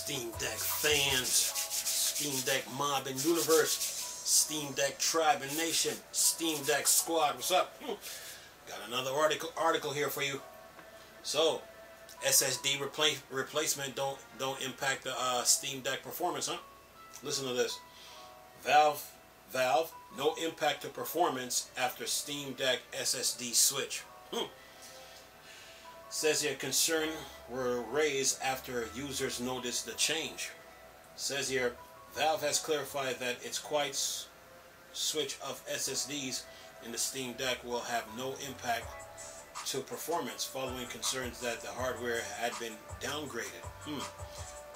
Steam Deck fans, Steam Deck mob and universe, Steam Deck tribe and nation, Steam Deck squad. What's up? Got another article here for you. So, SSD replacement don't impact the Steam Deck performance, huh? Listen to this. Valve, no impact to performance after Steam Deck SSD switch. Says here concern were raised after users noticed the change. Says here Valve has clarified that its quiet switch of SSDs in the Steam Deck will have no impact to performance following concerns that the hardware had been downgraded.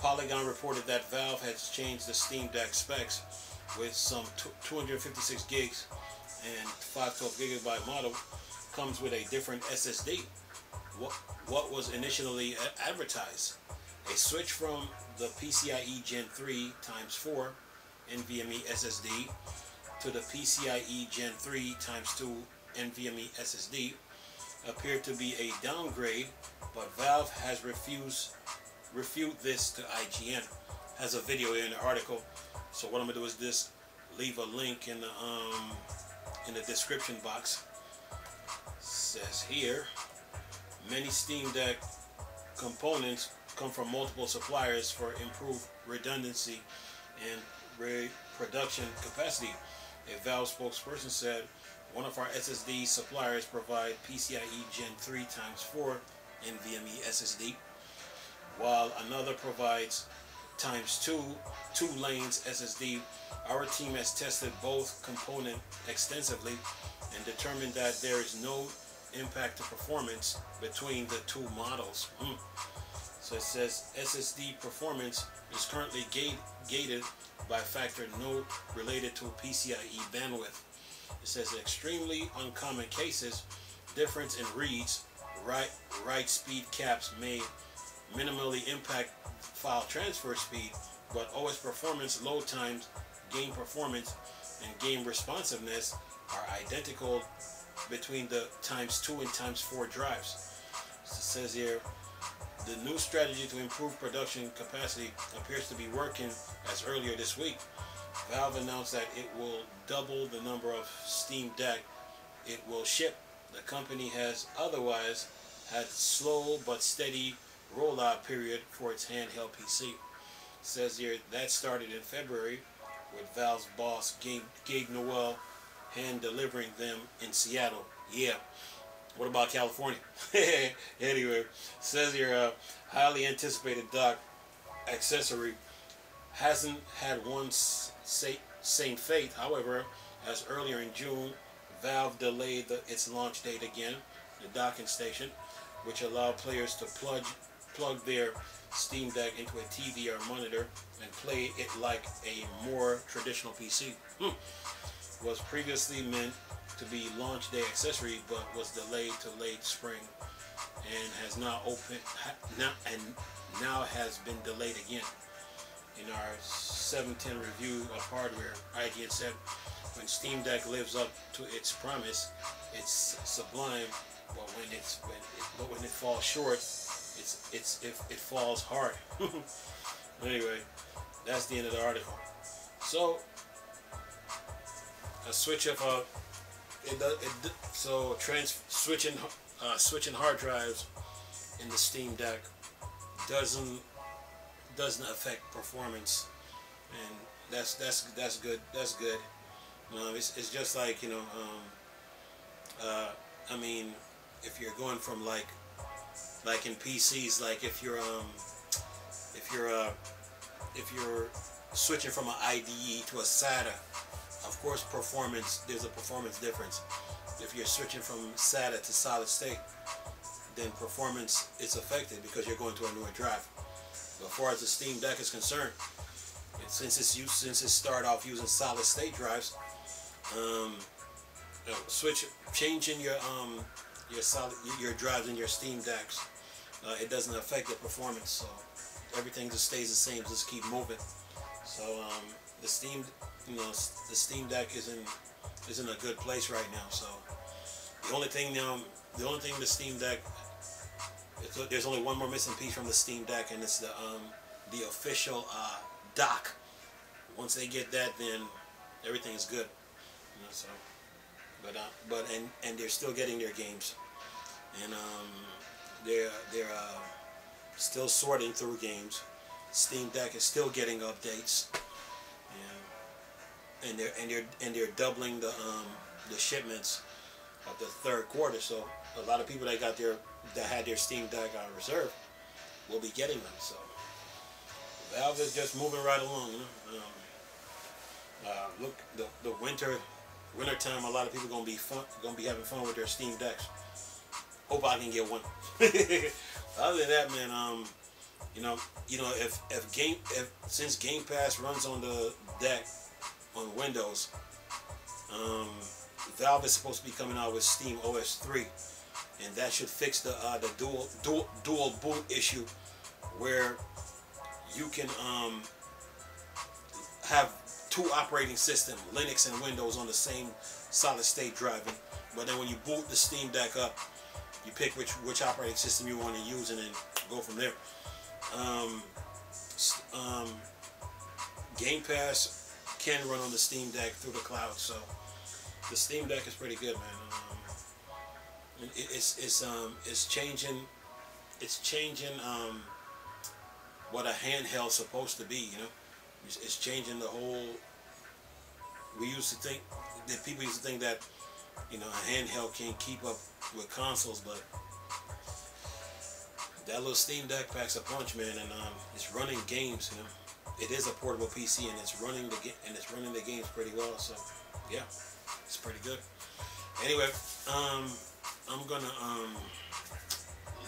Polygon reported that Valve has changed the Steam Deck specs with some 256 gigs and 512 gigabyte model comes with a different SSD. What was initially advertised? A switch from the PCIe Gen 3 x4 NVMe SSD to the PCIe Gen 3 x 2 NVMe SSD appeared to be a downgrade, but Valve has refuted this to IGN. Has a video in the article. So what I'm gonna do is this: leave a link in the description box. Says here, many Steam Deck components come from multiple suppliers for improved redundancy and production capacity. A Valve spokesperson said, one of our SSD suppliers provide PCIe Gen 3 x4 NVMe SSD, while another provides x2 2-lanes SSD. Our team has tested both components extensively and determined that there is no impact to performance between the two models. So it says SSD performance is currently gated by a factor not related to PCIe bandwidth. It says extremely uncommon cases, difference in reads, write speed caps may minimally impact file transfer speed, but OS performance, load times, game performance, and game responsiveness are identical between the x2 and x4 drives. So it says here, the new strategy to improve production capacity appears to be working, as earlier this week, Valve announced that it will double the number of Steam Deck it will ship. The company has otherwise had slow but steady rollout period for its handheld PC. It says here that started in February with Valve's boss Gabe Newell hand delivering them in Seattle. Yeah. What about California? Anyway, says here highly anticipated dock accessory hasn't had one same fate. However, as earlier in June, Valve delayed its launch date again, the docking station, which allowed players to plug their Steam Deck into a TV or monitor and play it like a more traditional PC. Was previously meant to be launch day accessory, but was delayed to late spring and has now has been delayed again. In our 710 review of hardware, IGN said, when Steam Deck lives up to its promise, it's sublime, but when it falls short, it falls hard. Anyway, that's the end of the article. So a switch of switching hard drives in the Steam Deck doesn't affect performance, and that's good. That's good. It's just like, I mean, if you're going from like in PCs, like if you're switching from an IDE to a SATA, of course there's a performance difference. If you're switching from SATA to solid state, then performance is affected because you're going to a newer drive. But as far as the Steam Deck is concerned, since it started off using solid state drives, changing your drives in your Steam Decks, it doesn't affect the performance. So everything just stays the same. Just keep moving. So the Steam Deck is in a good place right now. So the only thing the Steam Deck, there's only one more missing piece from the Steam Deck, and it's the the official dock. Once they get that, then everything's good. You know, so, but they're still getting their games, and they're still sorting through games. Steam Deck is still getting updates, and they're doubling the shipments of the third quarter. So a lot of people that had their Steam Deck on reserve will be getting them. So Valve is just moving right along. You know? Look, the winter time, a lot of people gonna be having fun with their Steam Decks. Hope I can get one. Other than that, man, since Game Pass runs on the deck on Windows, Valve is supposed to be coming out with Steam OS 3, and that should fix the dual boot issue, where you can have two operating systems, Linux and Windows, on the same solid state driving. But then when you boot the Steam Deck up, you pick which operating system you want to use, and then go from there. Game Pass can run on the Steam Deck through the cloud, so the Steam Deck is pretty good, man. It's changing what a handheld's supposed to be. You know, it's changing the whole. People used to think that a handheld can't keep up with consoles, but that little Steam Deck packs a punch, man, and it's running games. You know, it is a portable PC, and it's running the games pretty well. So, yeah, it's pretty good. Anyway, I'm gonna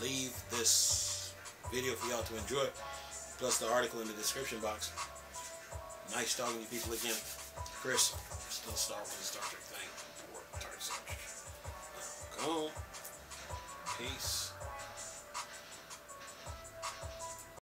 leave this video for y'all to enjoy, plus the article in the description box. Nice talking to you people again. Chris, still Star Wars, Star Trek thing for Target. Come on. Peace.